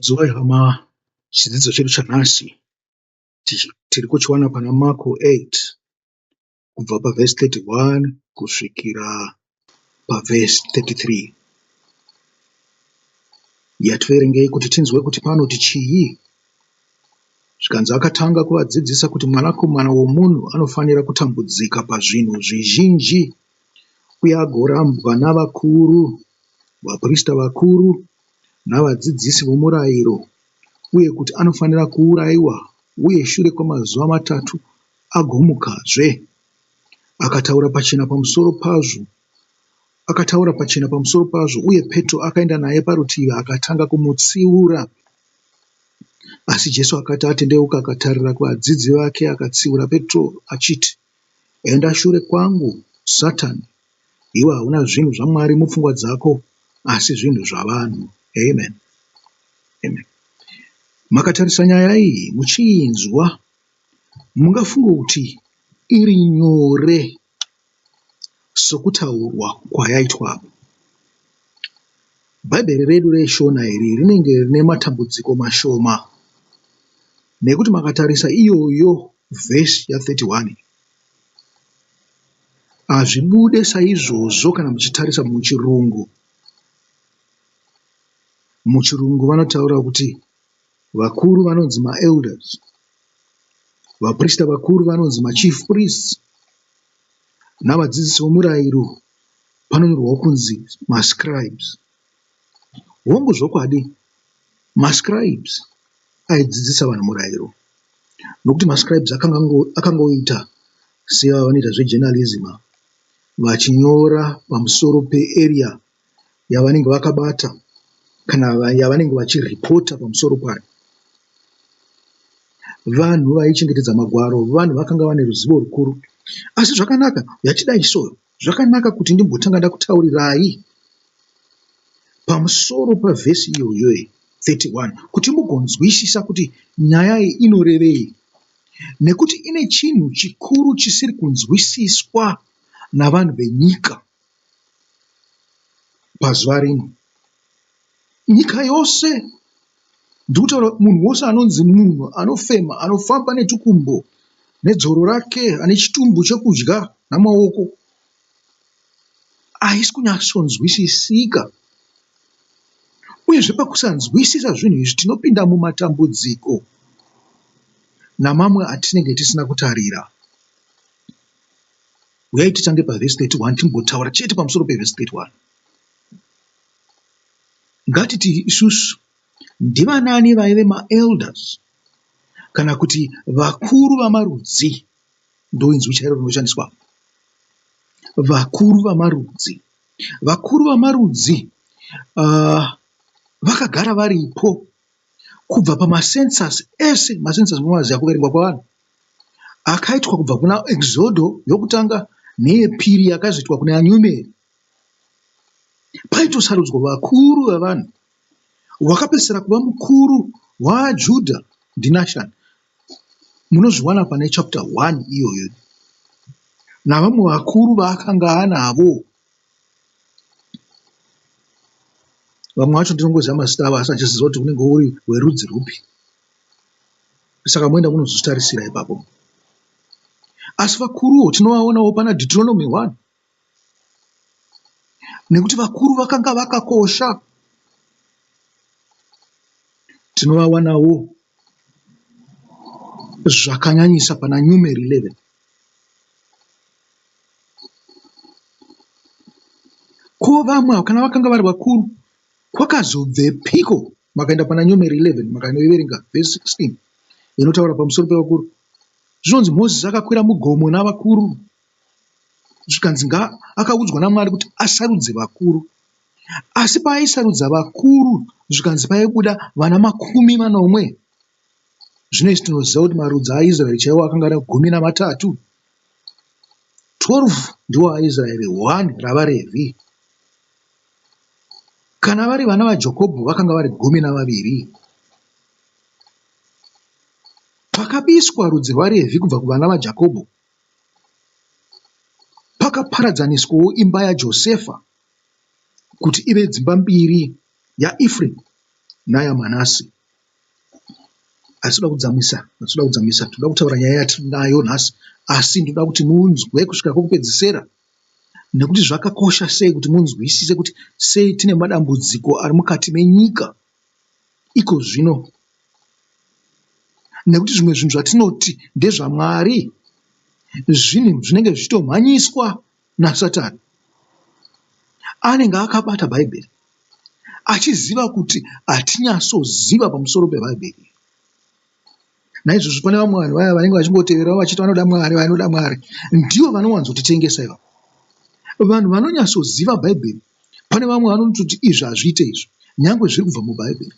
Zuva hama chidzidzo chedu chanhasi tiri kuchiwana pana Marko 8 kubva pavhesi 31 kusvikira pavhesi 33. Yativerengei kuti tinzwe kuti panoti chii. Zvikanzi akatanga kuvadzidzisa kuti mwanakomana womunhu anofanira kutambudzika pazvinhu zvizhinji uye agorambwa navakuru, vaprista vakuru navadzidzisi vomurayiro, uye kuti anofanira kuurayiwa uye shure kwamazuva 3 agomukazve. Akataura pachena pamusoro pazvo, uye Petro akaenda naye parutivi akatanga kumutsiura. Asi Jesu akati atendeuka akatarira kuvadzidzi vake akatsiura Petro achiti, "Enda shure kwangu, Satani! Iwe hauna zvinhu zvaMwari mupfungwa dzako, asi zvinhu zvavanhu." Amen. Amen. Makatarisa nyaya iyi muchiinzwa, mungafunga kuti iri nyore sokutaurwa kwayaitwa. Bhaibheri redu reshona iri rinenge rine matambudziko mashoma, nekuti makatarisa iyoyo vhesi ya31 hazvibude saizvozvo. Kana muchitarisa muchirungu, vanotaura kuti vakuru vanonzi maelders, vaprista vakuru vanonzi machief priests, navadzidzisi vomurayiro panonyorwawo kunzi mascribes. Hongu zvokwadi, mascribes aidzidzisa vanhu murayiro, nokuti mascribes akangoita sevanoita zvejournalism, vachinyora pamusoro pearea yavanenge vakabata kana yavanenge vachiripota pamusoro payo. Vanhu vaichengetedza magwaro, vanhu vakanga vane ruzivo rukuru. Asi zvakanaka, yachidai so, zvakanaka kuti ndimbotanga ndakutaurirai pamusoro pavhesi iyoyo 31 kuti mugonzwisisa kuti nyaya iyi inorevei, nekuti ine chinhu chikuru chisiri kunzwisiswa navanhu venyika pazuva rino. Nyika yose, ndikutaura munhu wose anonzi munhu anofema, anofamba netukumbo nedzoro rake, ane chitumbu chekudya namaoko, haisi kunyatsonzwisisika. Uyezve pakusanzwisisa zvinhu izvi tinopinda mumatambudziko namamwe atinenge tisina kutarira. Uyai titange pavhesi 31 timbotaura chete pamusoro pevhesi 31. Ngatiti isusu ndivanani vaive maelders kana kuti vakuru vamarudzi, ndoinzwi chairo rinoshandiswa. Vakuru vamarudzi, vakagara varipo kubva pamasensasi ese, masensasi mumaziya kuverengwa kwavanhu akaitwa kubva kuna exodo yokutanga neyepiri yakazoitwa kuna Numeri. Paitosarudzwa vakuru vavanhu. Wakapedzisira kuva mukuru waJudha ndiNashani. Munozviwana pane chapter 1 iyoyo, navamwe vakuru vaakanga anavo. Vamwe vacho ndinongoziva mazita avo asi achiziva kuti unenge uri werudzi rupi. Saka moenda munozvitarisira ipapo. Asi vakuruwo tinovaonawo pana Deuteronomy 1, nekuti vakuru vakanga vakakosha. Tinovawanawo zvakanyanyisa pana Numeri 11. Ko vamwe kana vakanga vari vakuru, kwakazobvepiko makaenda pana Numeri 11 makanoiverenga vhesi 16 inotaura pamusoro pevakuru. Zvinonzi Mozisi akakwira mugomo navakuru, zvikanzi akaudzwa naMwari kuti asarudze vakuru. Asi paaisarudza vakuru, zvikanzi paibuda vana 40. Zvinezvi tinoziva kuti marudzi aIsraeri chaiwo akanga ari 13. 12 ndiwo aIsraeri, 1 ravaRevhi. Kana vari vana vaJakobho vakanga vari 12. Pakabiswa rudzi rwaRevhi kubva kuvana vaJakobho, pakaparadzaniswawo imba yaJosefa kuti ive dzimba mbiri, yaEfremu naya Manase. Asi toda kudzamisa, toda kutaura nyaya yatinayo nhasi, asi ndoda kuti munzwe kusvika kwokupedzisira, nekuti zvakakosha sei kuti munzwisise kuti sei tine madambudziko ari mukati menyika iko zvino, nekuti zvimwe zvinhu zvatinoti ndezvaMwari zvinhu zvinenge zvichitomhanyiswa naSatani. Anenge akabata Bhaibheri achiziva kuti hatinyatsoziva pamusoro peBhaibheri. Naizvozvo pane vamwe vanhu vaya vanenge vachingoteverawo vachiti vanoda Mwari, ndivo vanowanzotitengesa iva. Vanhu vanonyatsoziva Bhaibheri, pane vamwe vanototi izvi hazviite izvi, nyangwe zviri kubva muBhaibheri,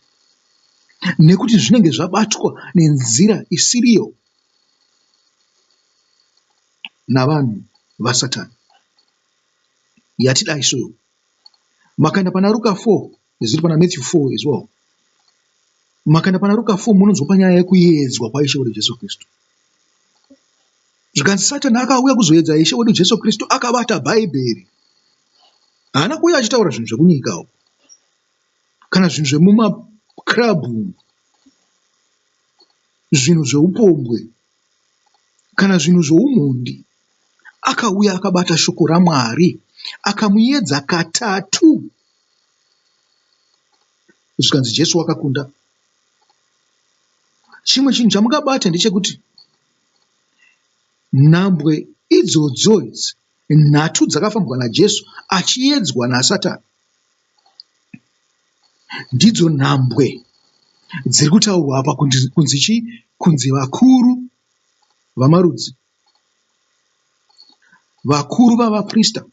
nekuti zvinenge zvabatwa nenzira isiriyo navanhu vaSatani. Yatidai so. Makaenda pana Luka 4, ziri pana Matthew 4 as well. Makaenda pana Luka 4 munonzwa panyaya yekuedzwa kwaIshe wedu Jesu Kristu. Zvikanzi Satani akauya kuzoedza Ishe wedu Jesu Kristu akabata Bhaibheri. Haana kuuya achitaura zvinhu zvekunyika kana zvinhu zvemumakrabhu, zvinhu zveupombwe kana zvinhu zvoumhundi. Akauya akabata shoko raMwari akamuedza katatu. Zvikanzi Jesu akakunda. Chimwe chinhu chamukabata ndechekuti nhambwe idzodzo idzi, nhatu dzakafambwa naJesu achiedzwa naSatani, ndidzo nhambwe dziri kutaurwa apa kunzi vakuru vamarudzi, vakuru vavaprista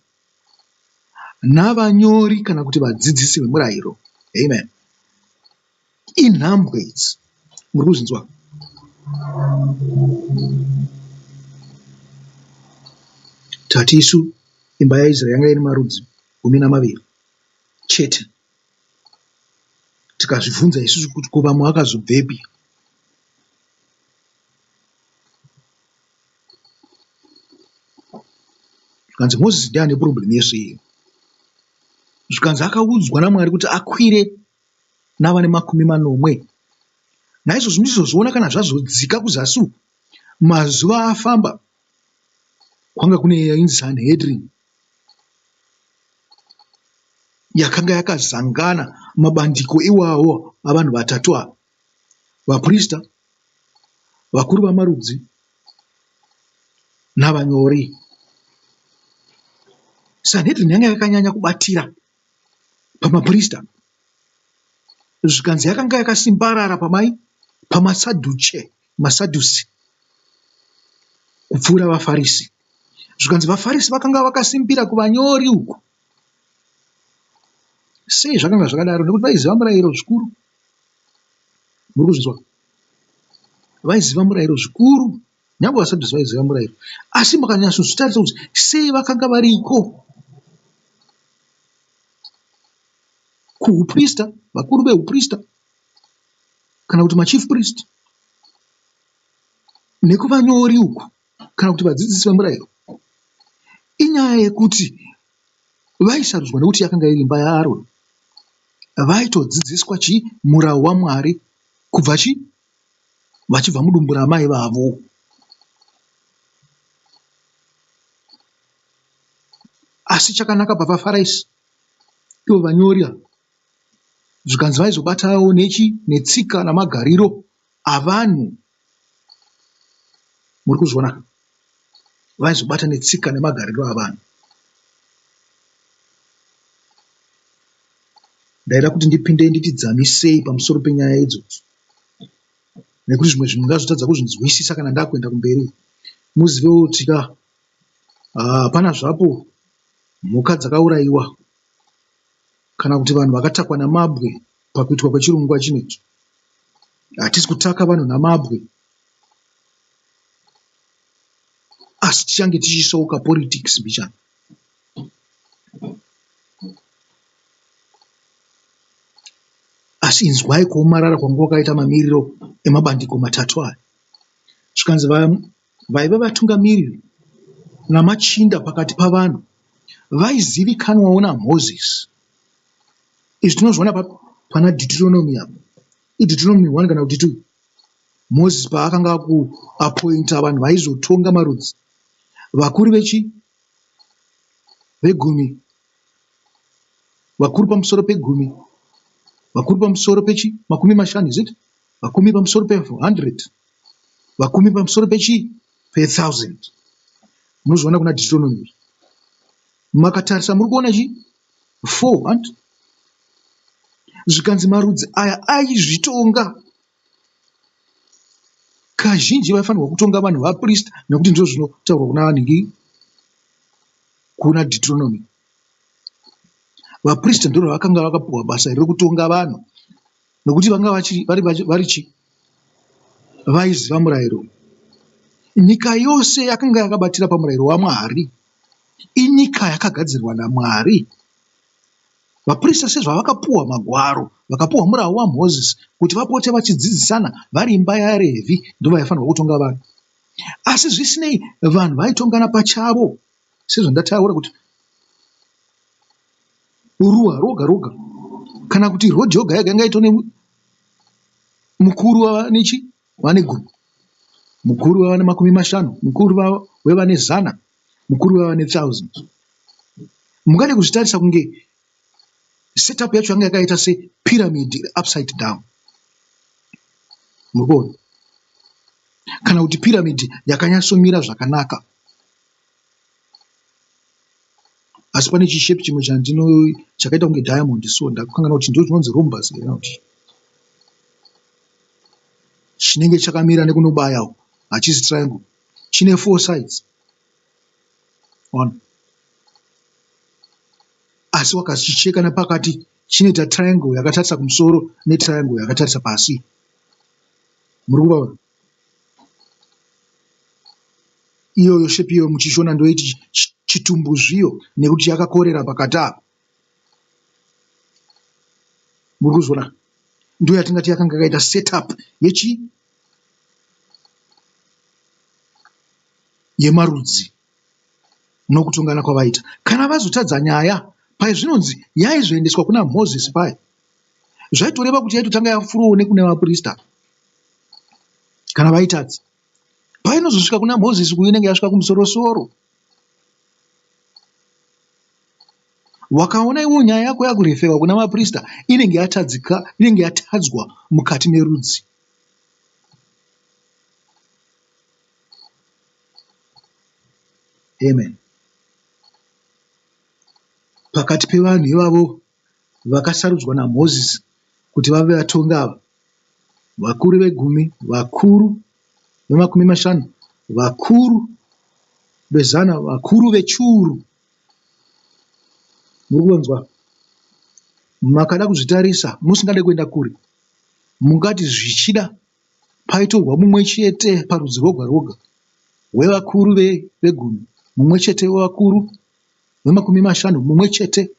navanyori kana kuti vadzidzisi vemurayiro. Amen. Inhambwe idzi muri kuzvinzwa. Tati isu imba yaIsraeri yanga ine marudzi 12 chete. Tikazvibvunza isusu kuti ko vamwe vakazobvepi? Zvikanzi Mozisi ndiye ane problem yesu iyi. Zvikanzi akaudzwa naMwari kuti akwire navane 40. Naizvozvo ndizozviona kana zvazodzika kuzasi, mazuva afamba, kwanga kune yainzi Sanhedrin yakanga yakazangana mabandiko iwawo avanhu vatatu ava, vaprista, vakuru vamarudzi navanyori. Sanhedrin yanga yakanyanya kubatira pamaprista. Zvikanzi yakanga yakasimbarara pamasadhusi kupfuura vaFarisi. Zvikanzi vaFarisi vakanga vakasimbira kuvanyori uku. Sei zvakanga zvakadaro? Nekuti vaiziva murayiro zvikuru. Muri kuzvinzwa? Vaiziva murayiro zvikuru, nyangwe vaSadhusi vaiziva murayiro. Asi makanyatsozvitarisa kuti sei vakanga variko kuuprista, vakuru veuprista kana kuti machief priest, nekuvanyori uku kana kuti vadzidzisi vemurayiro. Inyaya yekuti vaisarudzwa nekuti yakanga iri imba yaAroni. Vaitodzidziswa murau waMwari kubva vachibva mudumbu ramai vavo. Asi chakanaka pavaFarisi, ivo vanyori, zvikanzi vaizobatawo netsika namagariro avanhu. Muri kuzviona? Vaizobata netsika nemagariro avanhu. Ndaida kuti ndipinde nditidzamisei pamusoro penyaya idzodzo, nekuti zvimwe zvinhu ndazotadza kuzvinzwisisa kana ndakuenda kumberi. Muzivewo kuti hapana zvapo mhuka dzakaurayiwa kana kuti vanhu vakatakwa namabwe pakuitwa kwechirongwa chinechi. Hatisi kutaka vanhu namabwe, asi tichange tichisouka politics mbichana. Asi inzwai kuomarara kwanga kwakaita mamiriro emabandiko matatu aya. Zvikanzi vaiva vatungamiriri namachinda pakati pavanhu vaizivikanwawo naMozisi. Izvi tinozviona pana Deuteronomy apo. iDeuteronomy 1 kana kuti 2. Moses paakanga akuapointa vanhu vaizotonga marudzi, vakuru vegumi, vakuru pamusoro pegumi, vakuru pamusoro makumi mashanu, is it? Vakumi pamusoro pe100, vakumi pamusoro pe1000. Munozviona kuna Deuteronomy. Makatarisa muri kuona 4 zvikanzi marudzi aya aizvitonga. Kazhinji vaifanirwa kutonga vanhu vaprista, nekuti ndizvo zvinotaurwa kuna vanhingi kuna Deuteronomy. Vaprista ndiro vakanga vakapuwa basa rekutonga vanhu, nokuti vanga vaiziva murayiro. Nyika yose yakanga yakabatira pamurayiro waMwari, inyika yakagadzirwa naMwari. Vaprista sezvavakapuwa magwaro, vakapuwa murau waMozisi kuti vapote vachidzidzisana vari imba yaRevhi, ndo vaifanirwa kutonga vanhu. Asi zvisinei, vanhu vaitongana pachavo, sezvandataura kuti ruwa roga roga kana kuti rodhi yoga yoga ingaitone mukuru wane gumi, mukuru wavane 50, mukuru wevane 100, mukuru wevane 1000. Mungade kuzvitarisa kunge setup yacho yanga yakaita sepyramid upside down, murikuona, kana kuti pyramid yakanyatsomira zvakanaka. Asi pane chishepi chimwe chakaita kunge diamond, so ndakukangana kuti ndo chinonzi rhombus, chinenge chakamira nekunobaya, hachisi triangle, chine 4 sides. Asi wakachicheka nepakati chinoita triangle yakatarisa kumusoro netriangle yakatarisa pasi. Muri kuvaona? Iyoyo shepi iyo muchishona ndoiti chitumbuzviyo, nekuti yakakorera pakati apa. Muri kuzviona? Ndo yatingati yakanga yakaita setup yemarudzi nokutongana kwavaita. Kana vazotadza nyaya, paizvinonzi yaizoendeswa kuna Mozisi paya, zvaitoreva kuti yaitotanga yafurowo nekune vaprista. Kana vaitadza, painozosvika kuna Mozisi kuyo inenge yasvika kumusorosoro. Wakaona iwo nyaya yako yakurefewa kuna vaprista, inenge yatadzwa mukati merudzi. Amen. Pakati pevanhu ivavo vakasarudzwa naMozisi kuti vave vatonga ava, vakuru vegumi, vakuru ve50, vakuru ve100, vakuru vechiuru. Muri kuvanzwa? Makada kuzvitarisa, musingade kuenda kure, mungati zvichida paitorwa mumwe chete parudzi rwoga rwoga wevakuru vegumi, mumwe chete wevakuru ve50, mumwe chete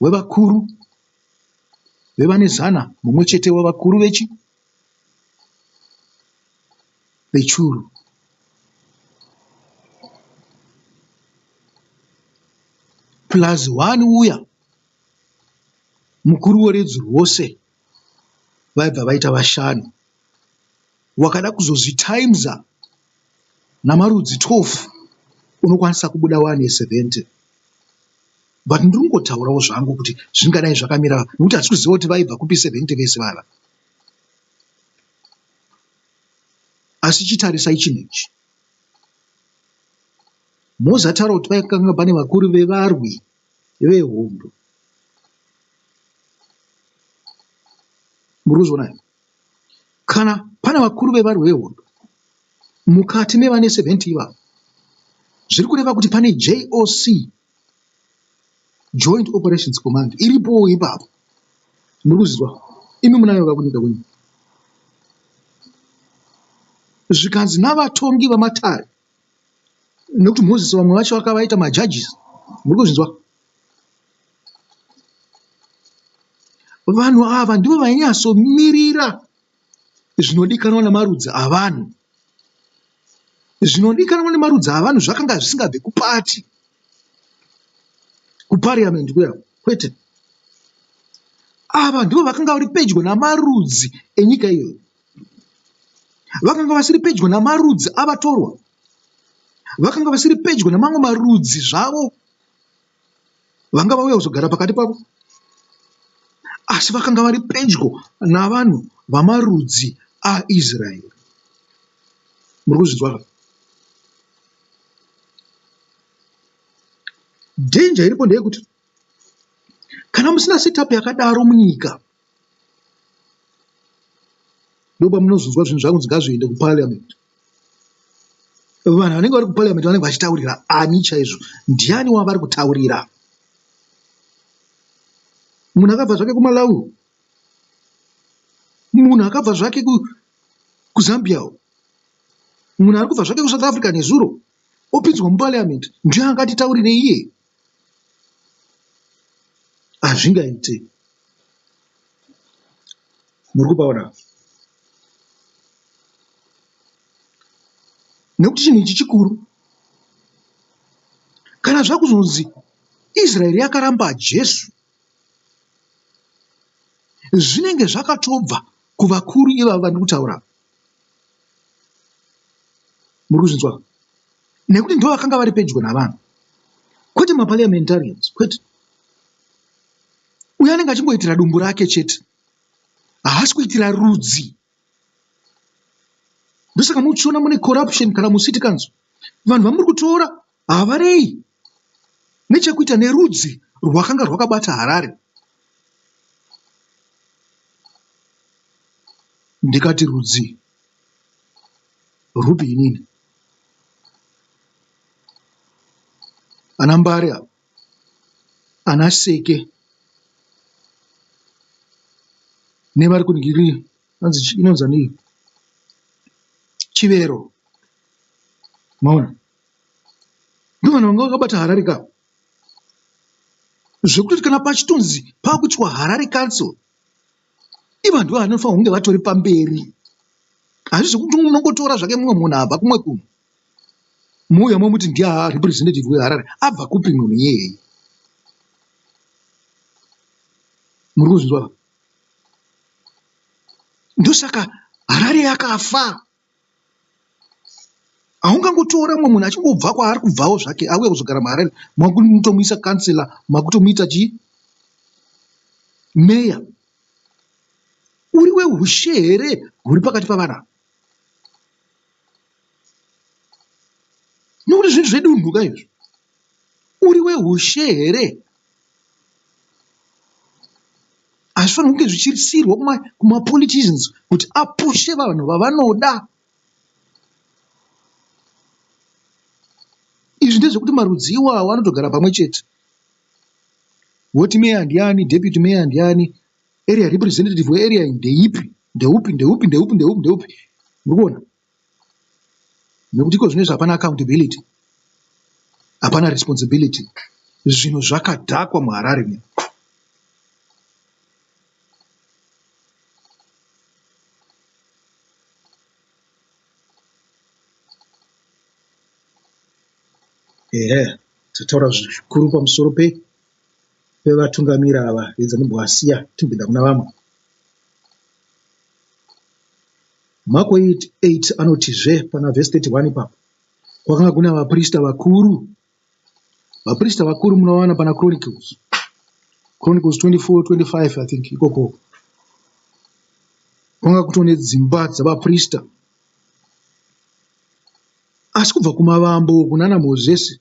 wevakuru vevane 100, mumwe chete wevakuru vechiuru. Plus 1 uya mukuru weredzi rwose, vaibva vaita 5. Wakada kuzozvitimesa namarudzi 12, unokwanisa kubuda 1:70. But ndiri kungotaurawo zvangu kuti zvingadai zvakamira, nokuti hatisi kuziva kuti vaibva kupi 70 vese vava. Asi chitarisai chinhu, Mozisi ataura kuti paikanga pane vakuru vevarwi vehondo. Muri kuzviona? Kana pane vakuru vevarwi vehondo mukati mevane 70 ivavo, zviri kureva kuti pane JOC, Joint Operations Command, iripowo ipapo. Muri kuzviziva? Imi munayo kunyika kwenyu. Zvikanzi navatongi vamatare, nekuti Mozisi vamwe vacho vakavaita majudges. Muri kuzvinzwa? Vanhu ava ndivo vainyatsomirira zvinodikanwa namarudzi avanhu. Zvinodikanwa namarudzi avanhu zvakanga zvisingabve kupati, kupariamendi kuya, kwete. ava ndivo vakanga vari pedyo namarudzi enyika iyoyo, vakanga vasiri pedyo namarudzi avatorwa, vakanga vasiri pedyo namamwe marudzi zvavo vanga vauya kuzogara pakati pavo, asi vakanga vari pedyo navanhu vamarudzi aIsraeri. Muri kuzvinzwa? Dhenja iripo ndeyekuti kana musina setapu yakadaro munyika, ndopa munozonzwa zvinhu zvangu ngazviende kupariamendi. Vanhu vanenge vari kupariamendi vanenge vachitaurira ani chaizvo, ndiani wavari kutaurira? Munhu akabva zvake kuMalawi, munhu akabva zvake kuZambia, munhu ari kubva zvake kuSouth Africa nezuro, opinzwa mupariamendi, ndiye angatitaurire iye? Hazvingaite. Muri kupaona? Nekuti chinhu ichi chikuru. Kana zvakuzonzi Israeri yakaramba Jesu, zvinenge zvakatobva kuvakuru ivava vari kutaura. Muri kuzvinzwa? Nekuti ndo vakanga vari pedyo navanhu, kwete maparliamentarians, kwete. Uye anenge achingoitira dumbu rake chete, haasi kuitira rudzi. Ndosaka muchiona mune corruption kana mucity council, vanhu vamuri kutora havarei nechekuita nerudzi rwakanga rwakabata Harare. Ndikati rudzi rupi inini? Ana Mbare, ana Seke, nevari kuningiri inonzi nii, Chivero, maona ndivanhu vanga vakabata Harare ka, zvekuti kana pachitonzi pakuitwa Harare Council, iva ndivo vanofanira kunge vatori pamberi. Hazvisi kuti unongotora zvake mumwe munhu abva kumwe kunhu muuya momuti ndiye representative weHarare. Abva kupi munhu iyeye? Muri kuzvinzwa? Ndosaka Harare yakafa. Haungangotora mumwe munhu achingobva kwaari kubvawo zvake auye kuzogara muHarare, makutomuisa kansela, makutomuita chii, meya. Uri weushe here huri pakati pavana? Nokuti zvinhu zvedunhuka izvi. Uri weushe here? Hazvifanira kunge zvichirisirwa kumapoliticians kuti apushe vanhu vavanoda. Izvi ndezvekuti marudzi iwawo anotogara pamwe chete. Woti meya ndiani, deputy meya ndiani, area representative wearea ndeipi, ndeupi. Muri kuona? Nekuti iko zvinezvi hapana accountability, hapana responsibility. Zvinhu zvakadhakwa muHarare ne. Tataura zvikuru pamusoro pevatungamiri ava vedzanombovasiya timbinda kuna vamwe. Mako 8 anotizve pana vhesi 31 ipapo kwakanga kuna vaprista vakuru. Vaprista vakuru munowana pana Chronicles 24-25 I think ikoko. Kwanga kutone dzimba dzavaprista. Asi kubva kumavambo kunana Mozisi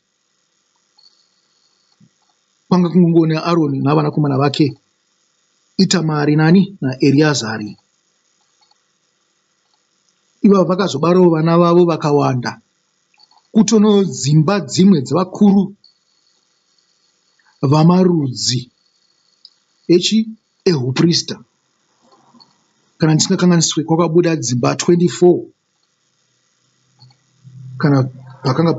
kwanga kungona Aroni navanakomana vake Itamari naEreazari. Ivo vakazobarawo vana vavo vakawanda. Kutono dzimba dzimwe dzavakuru vamarudzi ehuprista. Kana ndisingakanganiswe kwakabuda dzimba 24 kana pakanga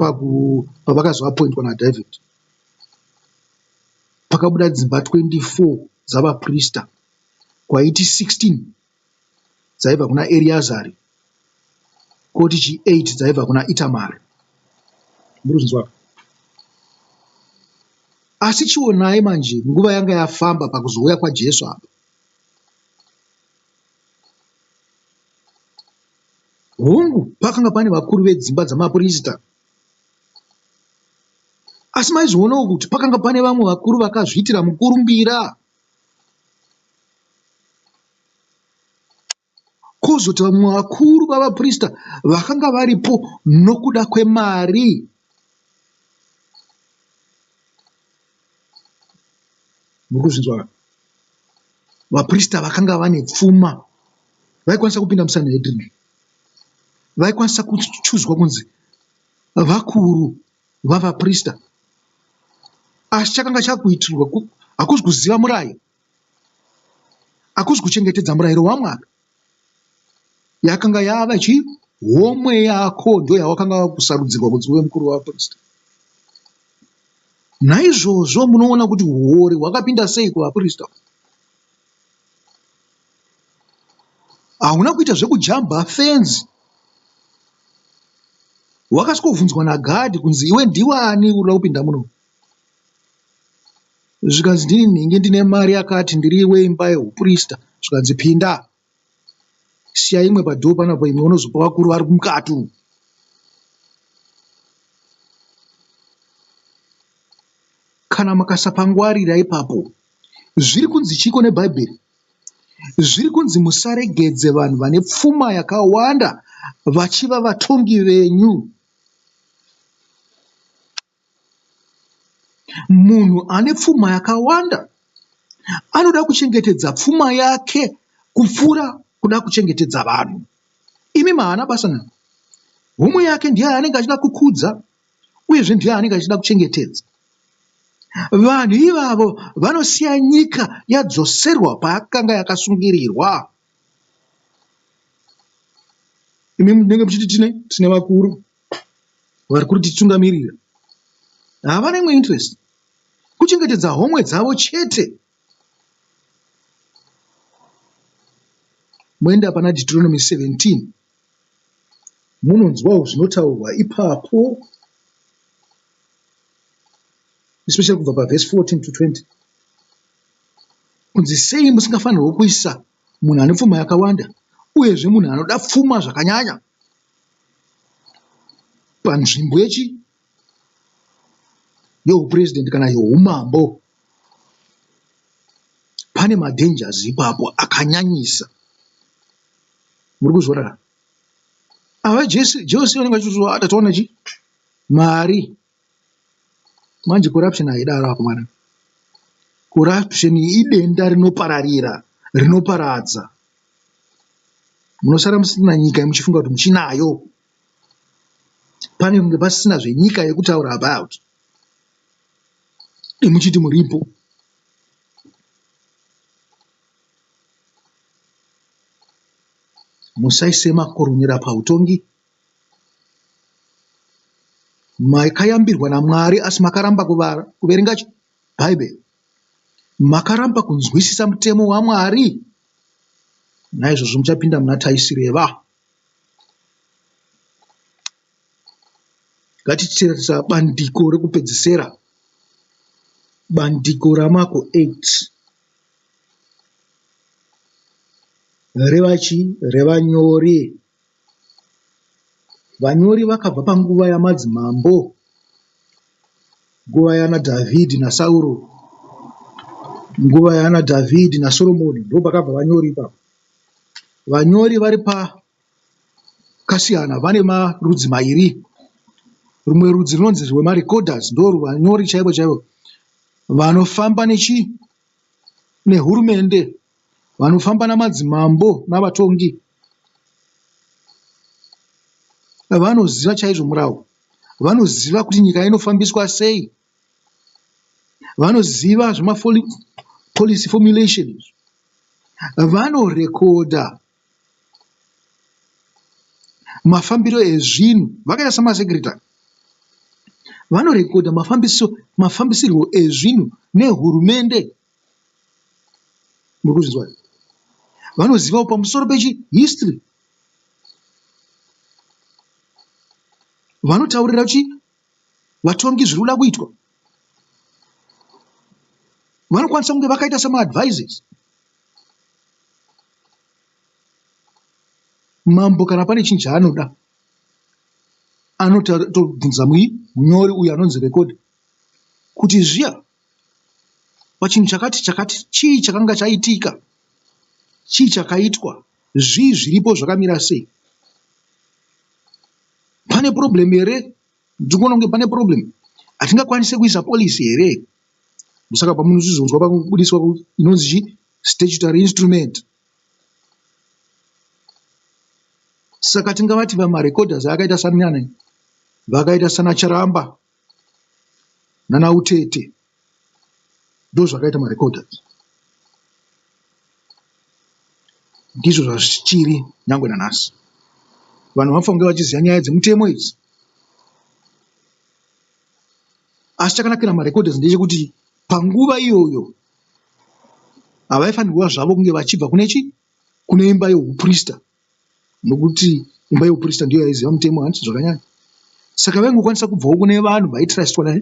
pavakazoapointwa naDavid. Pakabuda dzimba 24 dzavaprista, kwaiti 16 dzaibva kuna Ereazari, kwoti 8 dzaibva kuna Itamari. Murikuzvinzwa? Asi chionai manje nguva yanga yafamba pakuzouya kwaJesu apa. pakanga pane vakuru vedzimba dzamaprista, asi maizoonawo kuti pakanga pane vamwe vakuru vakazviitira mukurumbira. Kozoti vamwe vakuru vavaprista vakanga varipo nokuda kwemari. Murikuzvinzwa? Vaprista vakanga vane pfuma, vaikwanisa kupinda muSanhedrin, vaikwanisa kuchuzwa kunzi vakuru vavaprista. Asi chakanga chakuitirwa hakuzi kuziva murayiro, hakuzi kuchengetedza murayiro waMwari. Yakanga yava homwe yako ndo yawakanga kusarudzirwa kunzi uve mukuru wavaprista. Naizvozvo munoona kuti huori hwakapinda sei kuvaprista. Hauna kuita zvekujamba fenzi. Wakasvika naGadhi kunzi iwe ndiwani urikuda kupinda muno. Zvikanzi ndini nhingi ndine mari yakati ndiriwe imba yehuprista. Zvikanzi pinda. Siya imwe padhoo panapo, imwe unozopa vakuru vari mukati. Kana makasapangwarira ipapo, zviri kunzi chiko neBhaibheri, zviri kunzi musaregedze vanhu vane pfuma yakawanda vachiva vatongi venyu. Munhu ane pfuma yakawanda anoda kuchengetedza pfuma yake kupfuura kuda kuchengetedza vanhu. Imi maana basa nani? Homwe yake ndiye anenge achida kukudza, uyezve ndiye anenge achida kuchengetedza. Vanhu ivavo vanosiya nyika yadzoserwa paakanga yakasungirirwa. Imi munenge muchiti tine vakuru vari kutitungamirira, havana imwe interest kuchengetedza homwe dzavo chete. Moenda pana Deuteronomy 17 munonzwawo zvinotaurwa ipapo, especially kubva paverse 14 to 20. Kunzi sei musingafanirwi kuisa munhu ane pfuma yakawanda, uyezve munhu anoda pfuma zvakanyanya panzvimbo yehupresident kana yeumambo. Pane madangers ipapo akanyanyisa. Muri kuzora ava Jesu vanenge vachizwa atataona mari. Manje corruption haidaro apo mwana. Corruption idenda rinopararira, rinoparadza. Munosara musina nyika muchifunga kuti muchinayo. Pane kunge pasina zvenyika yekutaura about. Muchiti muripo. Musaise makoronyera pautongi. Makayambirwa naMwari asi makaramba kuverenga Bhaibheri. Makaramba kunzwisisa mutemo waMwari. Naizvozvo muchapinda muna taisireva. Ngatiteeresa bandiko rekupedzisira. Bandiko raMarko 8. Revanyori. Vanyori vakabva panguva yamadzimambo, nguva yana Dhavhidhi naSauro, nguva yana Dhavhidhi naSoromoni, ndo pakabva vanyori ipapo. Vanyori vari pakasiyana, vane marudzi mairi. Rumwe rudzi runonzi rwemarecorders, ndo vanyori chaivo chaivo vanofamba nehurumende, vanofamba namadzimambo navatongi. Vanoziva chaizvo murau, vanoziva kuti nyika inofambiswa sei, vanoziva policy formulations, vanorekodha mafambiro ezvinhu. Vakaita samasekretary, vanorekodha mafambisirwo ezvinhu nehurumende. Murikuzvinzwa? Vanoziva pamusoro pechihistory. Vanotaurira vatongi zviri kuda kuitwa. Vanokwanisa kunge vakaita sema-advisors. Mambo kana pane chinhu chaanoda, anotobvunza munyori uyu anonzi rekodha kuti zviya pachinhu chakati chii chakanga chaitika, chii chakaitwa, zvii zviripo zvakamira sei, pane problem here, ndikuona kunge pane problem, hatingakwanise kuisa polisi here. Saka pamunozvizonzwa pakubudiswa inonzi chi statutory instrument. Saka tingavati vamarekodhers akaita sanani, vakaita sana Charamba nana Utete, ndo zvakaita marekodhers. Ndizvo zvazvichiri nyangwe nanhasi. Vanhu vanofanira kunge vachiziva nyaya dzemutemo idzi. Asi chakanakira marekodhers ndechekuti panguva iyoyo havaifanirwa zvavo kunge vachibva kune imba yeuprista, nokuti imba yeuprista ndiyo yaiziva mutemo handiti zvakanyanya. Saka vaingokwanisa kubvawo kune vanhu vaitrastwa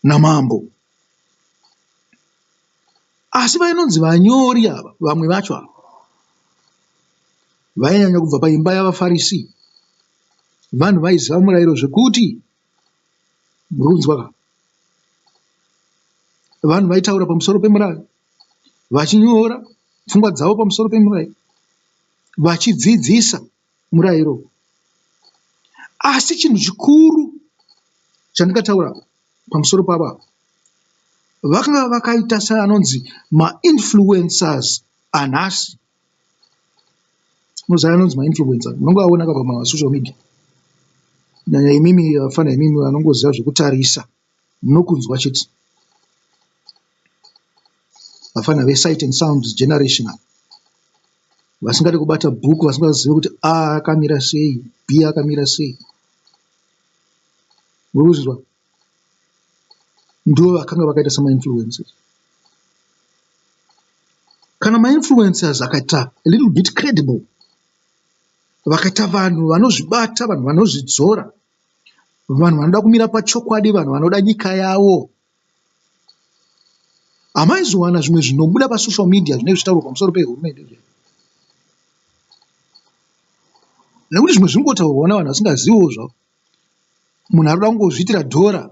namambo. Asi vainonzi vanyori ava, vamwe vacho ava vainyanya kubva paimba yavafarisi, vanhu vaiziva murayiro zvekuti murunzwa, vanhu vaitaura pamusoro pemurayiro, vachinyora pfungwa dzavo pamusoro pemurayiro, vachidzidzisa murayiro. Asi chinhu chikuru chandingataura pamusoro pavo, vakanga vakaita seanonzi mainfluencers anhasi. Munoziva anonzi mainfluencers, munongoaona pamasocial media. Nyanya imimi vafana imimi vanongoziva zvekutarisa, munokunzwa chete. Vafana vesight and sounds generation, vasingade kubata bhuku, vasingazivi kuti A akamira sei, B akamira sei. Murikuzvizwa? Ndo vakanga vakaita samainfluencers. Kana mainfluencers akaita a little bit credible, vakaita vanhu vanozvibata, vanhu vanozvidzora, vanhu vanoda kumira pachokwadi, vanhu vanoda nyika yavo, hamaizowana zvimwe zvinobuda pasocial media zvine zvitaurwa pamusoro pehurumende. Nekuti zvimwe zvingotaurwa navanhu vasingaziviwo zvavo. Munhu anoda kungozviitira dhora,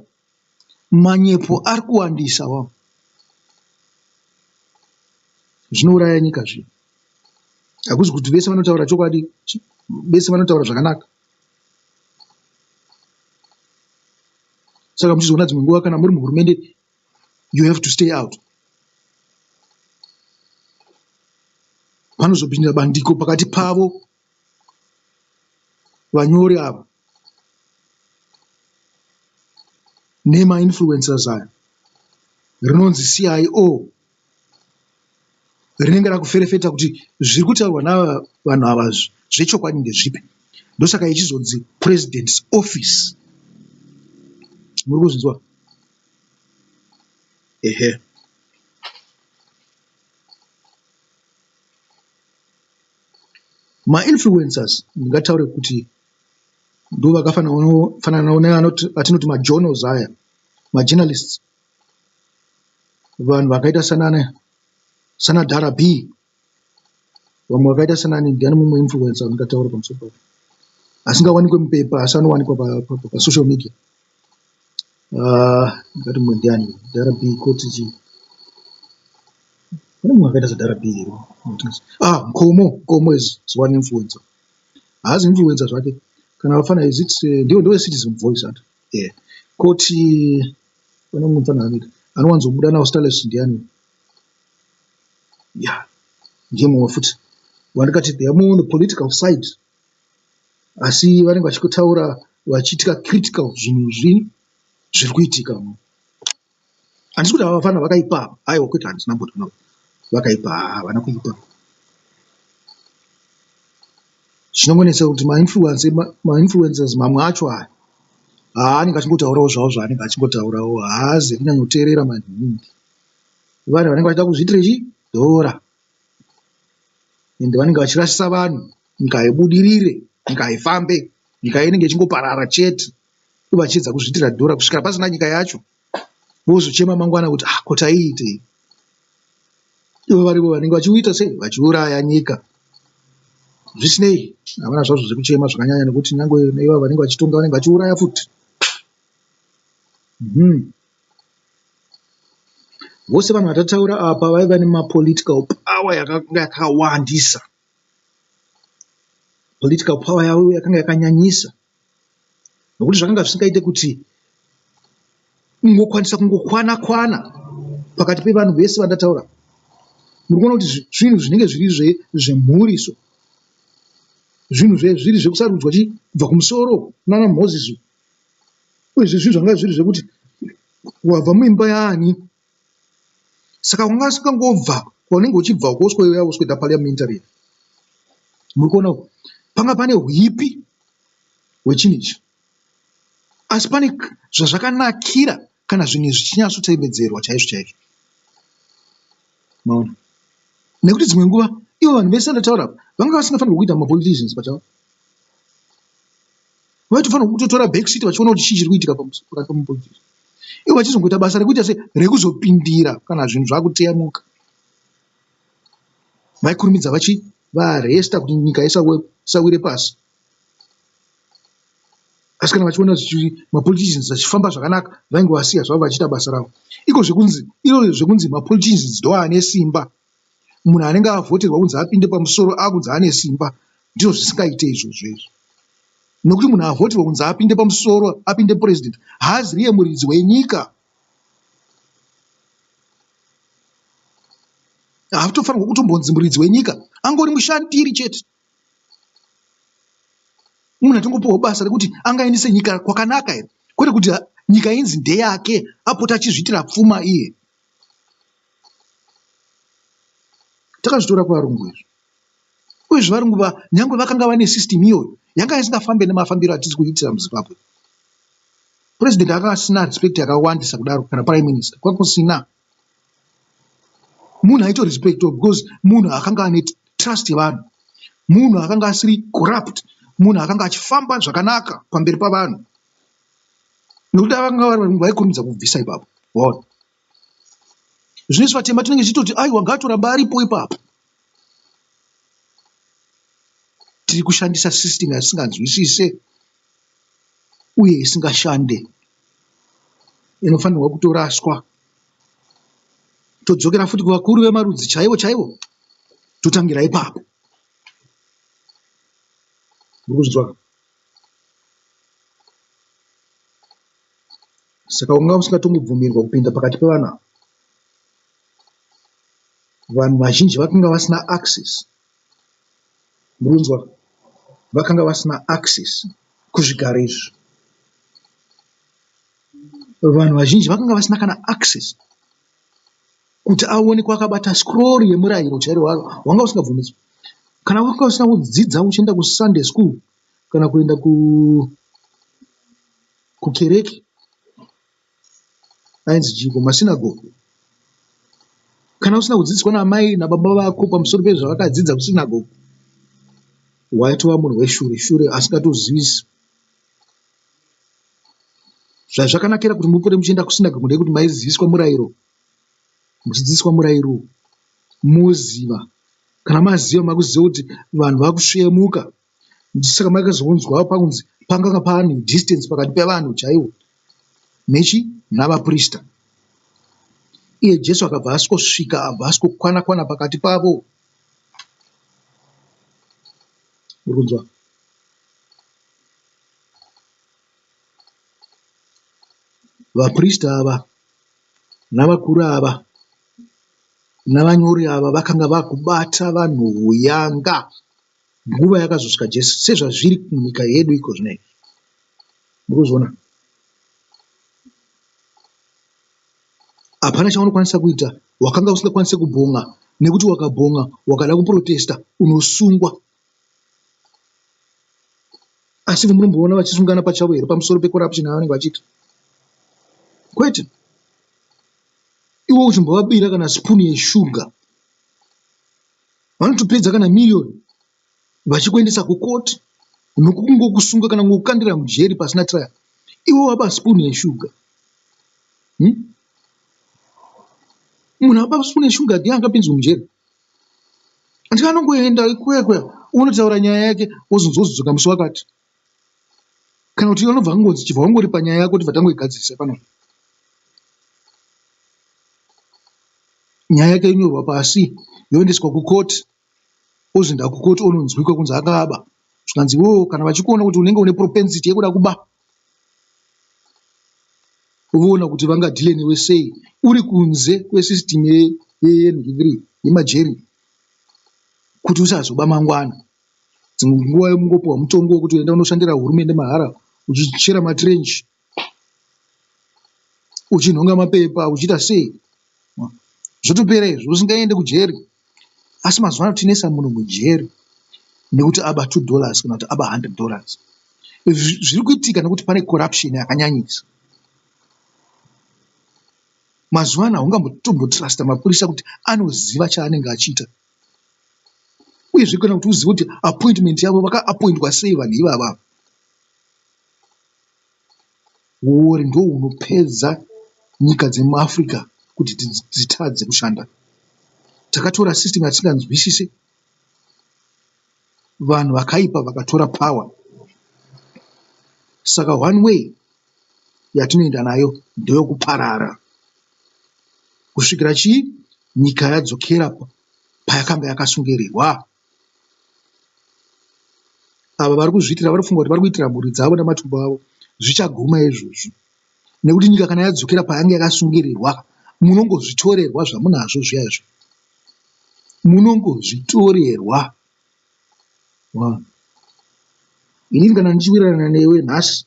manyepo ari kuwandisa wavo. Zvinouraya nyika zvinhu. Hakuzi kuti vese vanotaura chokwadi, vese vanotaura zvakanaka. Saka muchizoona dzimwe nguva kana muri muhurumende, you have to stay out. Panozopinda bandiko pakati pavo vanyori ava nemainfluencers aya, rinonzi CIO, rinenge rakuferefeta kuti zviri kutaurwa nava vanhu ava zvechokwadi ndezvipi. Ndosaka ichizonzi president's office. Muri kuzvinzwa? Ehe. Mainfluencers ndingataure kuti ndo vakafanana atinoti majournals aya, majournalists, vanhu vakaita sana Dara B, vamwe vakaita sanani, ndiani mumwe influencer ndingataura pamusoro pavo, asingawanikwe mupepa asi anowanikwa pasocial media. Ndingati mumwe ndiani, Dara B koti chi, pane mumwe akaita saDara B. Mkomo is one influencer. Haasi influencer zvake, kana vafana ndio Citizen Voice ati. Koti pane mumwe mufana anoita anowanzobuda nawo Starless ndiani, ndiye mumwe futi wandikati they are more on the political side, asi vanenge vachitaura vachiitika critical zvinhu zviri kuitika. Handisi kuti ava vafana vakaipa, aiwa kwete, handisina mbotona vakaipa, havana kuipa. Zvinongonetsa kuti mainfluencers mamwe acho aya anenge achingotaurawo zvavo zvaanenge achingotaurawo, haazi kunyanyoteerera maningi. Vanhu vanenge vachida kuzviitira dhora, ende vanenge vachirasisa vanhu, nyika haibudirire, nyika haifambe, nyika inenge ichingoparara chete, vachiedza kuzviitira dhora kusvikira pasina nyika yacho, vozochema mangwana kuti kota iite. Ivo varivo vanenge vachiuita sei, vachiuraya nyika. zvisinei havana zvazvo zvekuchema zvakanyanya nekuti nyangwe neiva vanenge vachitonga vanenge vachiuraya futi. Vose vanhu vatataura apa vaiva nemapolitical power yakawandisa. Political power yavo yakanga yakanyanyisa nokuti zvakanga zvisingaite kuti ungokwanisa kungokwana-kwana pakati pevanhu vese vandataura. Muri kuona kuti zvinhu zvinenge zviri zvemhuriso, zvinhu zviri zvekusarudzwa chibva kumusoro nana Mozisi, uyezve zvinhu zvanga zviri zvekuti wabva muimba yaani. Saka wanga usingangobva kwaunenge uchibva ukosweuya usweda parliamentary. Muri kuona panga pane hwipi hwechinhu ichi, asi pane zvazvakanakira kana zvinhu zvichinyatsoteemedzerwa chaizvo chaizvo. Maona nekuti dzimwe nguva ivo vanhu vese ndataura vanga vasingafanirwa kuita mapoliticians pachavo. Vaitofanirwa kutotora backseat vachiona kuti chii chiri kuitika pakati pemapoliticians, ivo vachizongoita basa rekuita rekuzopindira kana zvinhu zvakutemuka. Vaikurumidza vachivaresta kuti nyika isawire pasi. Asi kana vachiona mapoliticians vachifamba zvakanaka vaingovasiya zvavo vachiita basa ravo. Iko zvekunzi mapoliticians ndo ane simba, munhu anenge avhoterwa kunzi apinde pamusoro akunzi ane simba, ndizvo zvisingaite izvozvo izvo. Nokuti munhu avhoterwa kunzi apinde pamusoro apinde president haaziriye muridzi wenyika. Haatofanirwa kutombonzi muridzi wenyika, angori mushandiri chete. Munhu atongopiwa basa rekuti angaendese nyika kwakanaka here, kwete kuti nyika inzi ndeyake apota achizviitira pfuma iye. Takazvitora kuvarungu izvi, uyezve varungu nyangwe vakanga vane system iyoyo yanga isingafambe nemafambiro atisi kuitira muZimbabwe. President akanga asina respect yakawandisa kudaro kana prime minister kwakusina. Munhu aito respect because munhu akanga ane trust yevanhu, munhu akanga asiri corrupt, munhu akanga achifamba zvakanaka pamberi pavanhu. Nokuti vanga vari vanhu vaikurumidza kubvisa ipapo. Waona zvino isu vatema tinenge tichitoti aiwa ngaatoramba aripo ipapo. Tiri kushandisa system yasinganzwisise uye isingashande, inofanirwa kutoraswa. Todzokera futi kuvakuru vemarudzi chaivo chaivo, totangira ipapo. Murikuzvinzwa? Saka unga usingatombobvumirwa kupinda pakati pevanhu ava. Vanhu vazhinji vakanga vasina access. Murikuzvinzwa? Vakanga vasina access kuzvigaro izvi. Vanhu vazhinji vakanga vasina kana access kuti aone kwakabata scroll yemurayiro chairo wanga usingabvumidzwi. Kana wanga usina kudzidza uchienda kusunday school kana kuenda kukereke ainzi jiko masinagoge, kana usina kudzidziswa namai nababa vako pamusoro pezvavakadzidza kusinagoge, waitova munhu weshure asingatozivisi. Zvazvakanakira kuti mupore muchienda kusinagoge ndekuti maiziviswa murayiro, muchidzidziswa murayiro moziva. Kana maziva makuziva kuti vanhu vakusvemuka, saka makazonzwa pakunzi panganga pane distance pakati pevanhu chaivo navaprista. Iye Jesu akabva asvika abva kwana pakati pavo. Urunzwa? Vaprista ava navakuru ava navanyori ava vakanga vakubata vanhu uyanga nguva yakazosvika Jesu, sezvazviri munyika yedu iko zvinei. Murikuzviona? Hapana chaunokwanisa kuita wakanga usingakwanisi kubhonga, nekuti wakabhonga wakada kuprotesta unosungwa. Asi munomboona vachisungana pachavo here pamusoro pecorruption yavanenge vachiita? Kwete. Iwo uchimbovabira kana spuni yeshuga vanotopedza kana miriyoni vachikuendesa kukoti nokungokusunga kana kukandira mujeri pasina trial. Iwo wapa spuni yeshuga. Munhu apa spuni yeshuga ndiye angapinzwa mujeri. Anti anongoenda ikweyo unotaura nyaya yake wozodzoka musi wakati, kana kuti unobva angonzi chibva wangori panyaya yako kuti vatangoigadzirisa pano. Nyaya yake inyorwa pasi yoendeswa kukoti, ozoenda kukoti ononzwikwa kunzi akaba, zvikanzi kana vachikuona kuti unenge une propensity yekuda kuba, voona kuti vangadhile newe sei uri kunze kwesystem yeNHK3 yemajeri, kuti usazoba mangwana. Dzimwe nguva mungopiwa mutongo wekuti uenda unoshandira hurumende mahara, uchichera matrench, uchinhonga mapepa, uchiita sei, zvotopera izvo, usingaende kujeri. Asi mazuva ano tinesa munhu mujeri nekuti aba $2 kana kuti aba $100. Zviri kuitika nekuti pane corruption yakanyanyisa. Mazuva ano haungambotrasta mapurisa kuti anoziva chaanenge achiita, uyezve kana kuti uzive kuti appointment yavo vakaapointwa sei vanhu ivava. Uori ndo hunopedza nyika dzemuAfrica kuti dzitadze kushanda. Takatora system yatinganzwisise, vanhu vakaipa vakatora power. Saka one way yatinoenda nayo ndeyokuparara kusvikira nyika yadzokera payakanga yakasungirirwa. Ava vari kuzviitira vari kufunga kuti vari kuitira mhuri dzavo namatumbu avo. Zvichaguma izvozvo, nekuti nyika kana yadzokera payanga yakasungirirwa, munongozvitorerwa zvamunazvo zviyazvo, munongozvitorerwa. Inini kana ndichiwirirana newe nhasi,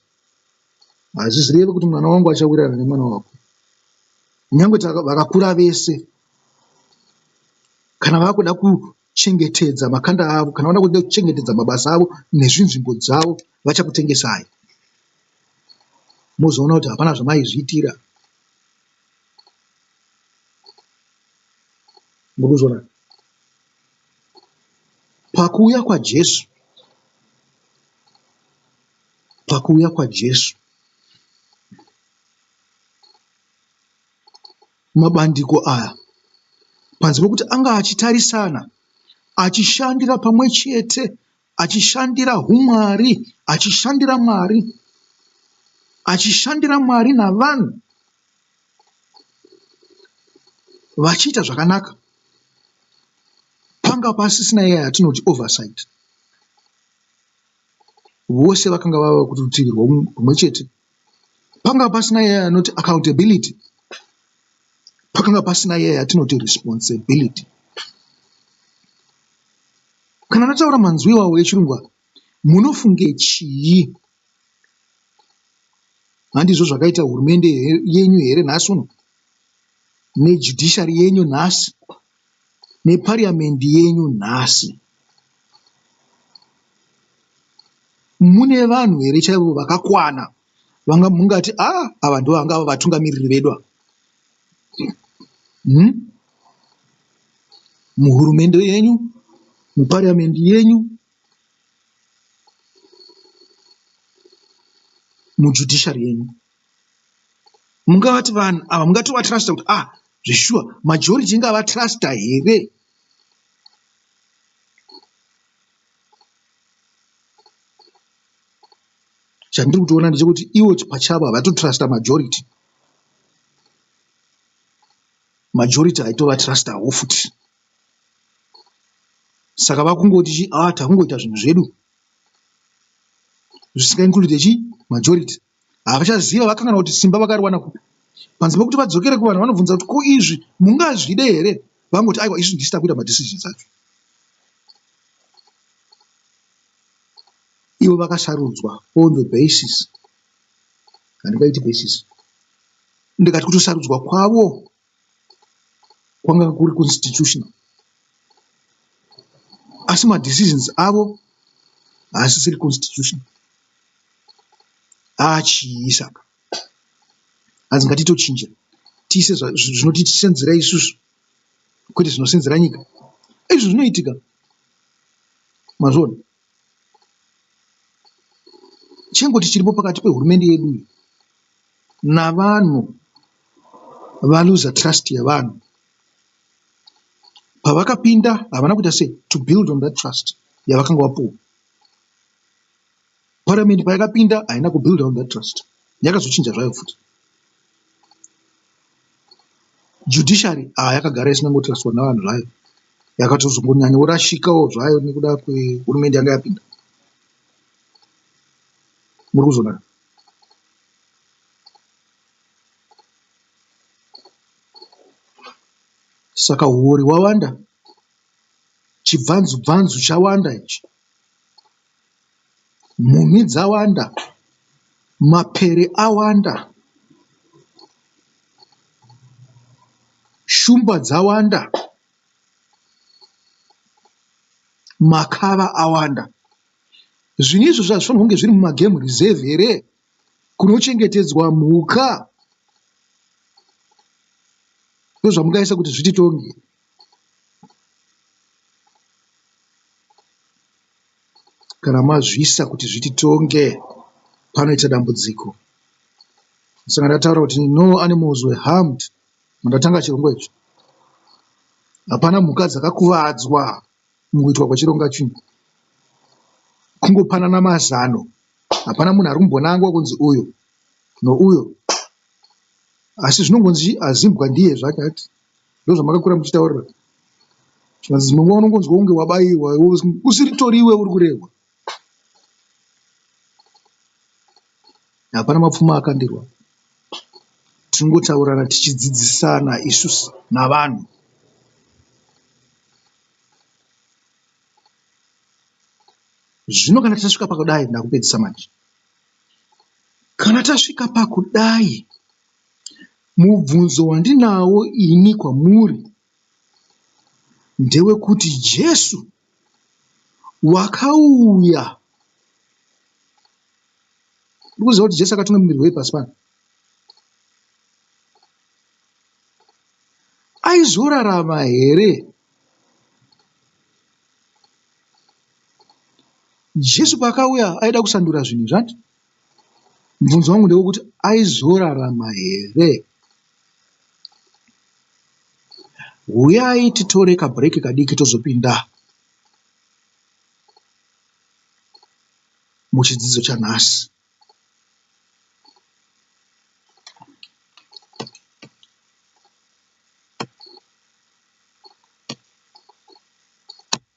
hazvizireve kuti mwana wangu achawirirana nemwana wako. Nyangwe vakakura vese, kana vakuda kuchengetedza makanda avo, kana vada kuda kuchengetedza mabasa avo nezvinzvimbo dzavo, vachakutengesai. Mozoona kuti hapana zvamaizviitira. Murikuzona, pakuuya kwaJesu, mabandiko aya, panze pokuti anga achitarisana, achishandira pamwe chete, achishandira umwari, achishandira Mwari navanhu, vachiita zvakanaka, panga pasisina iya yatinoti oversight. Vose vakanga vava kuti rutivi rumwe chete. Panga pasina iya yanoti accountability, pakanga pasina iya yatinoti responsibility. Kana nataura manzwi iwawo echirungu, munofunge chii? Handizvo zvakaita hurumende yenyu here nhasi uno, nejudiciary yenyu nhasi, nepariamendi yenyu nhasi? Mune vanhu here chaivo vakakwana vanga mungati ava ndo vanga vatungamiriri vedu muhurumende yenyu, mupariamendi yenyu, mujudiciary yenyu? Mungavati vanhu ava mungatovatrasta kuti zveshuwa majority ingavatrasta here? Chandiri kutoona ndechekuti ivo pachavo havatotrasta majority. Majority haitovatrastawo futi. Saka vakungoti takungoita zvinhu zvedu zvisingainkluded majority. Havachaziva vakangana kuti simba vakariwana kupi. Panze pokuti vadzokere kuvanhu vanobvunza kuti ko izvi mungazvide here? Vangoti aiwa isu ndisita kuita madecisions acho. Ivo vakasarudzwa on the basis, handingaiti basis, ndikati kutosarudzwa kwavo kwanga kuri constitutional, asi madecisions avo haasisiri constitutional. Chii saka? Hanzi ngatitochinja tiise zvinotititsenzera isusu kwete zvinosenzera nyika. Izvi zvinoitika mazvona. Chengoti chiripo pakati pehurumende yedu navanhu valuza trust yavanhu. Pavakapinda havana kuita sei to build on that trust. yavakanga vapuwa. Parliament payakapinda haina kubuild on that trust, yakazochinja zvayo futi. Judiciary yakagara isina ngotrustwa navanhu zvayo, yakatozongonyanyorashikawo zvayo nekuda kwehurumende yanga yapinda. Muri kuzona. Saka huori hwawanda, chibvanzu chawanda ichi, mhumhi dzawanda, mapere awanda, shumba dzawanda, makava awanda. Zvinhu izvozvo hazvifanirwa kunge zviri mumagame reserve here kunochengetedzwa mhuka? Ndozvamungaisa kuti zvititonge. Kana mazvisa kuti zvititonge, panoita dambudziko. Saka ndataura kuti no animals were harmed. Mandatanga chirongwa ichi. Hapana mhuka dzakakuvadzwa mukuitwa kwechirongwa chino. Kungopanana mazano. Hapana munhu ari kumbonangwa kunzi uyu nouyo. Asi zvinongonzi azimbwa ndiye zvake ati. Ndozvamakakura muchitaurira. Zvimwe unongonzwa kunge wabaiwa, usiritoriwe uri kurehwa. Hapana mapfuma akandirwa. Tinongotaurana tichidzidzisana isusu navanhu. Zvino kana tasvika pakudai, ndakupedzisa manje. Kana tasvika pakudai, mubvunzo wandinawo ini kwamuri ndewekuti Jesu wakauya. Ndikuziva kuti Jesu akatonga muviri wei pasi pano. Aizorarama here? Jesu paakauya aida kusandura zvinhu zvati. Mubvunzo wangu ndewekuti aizorarama here? Uyai titore kabhureki kadiki tozopinda muchidzidzo chanhasi.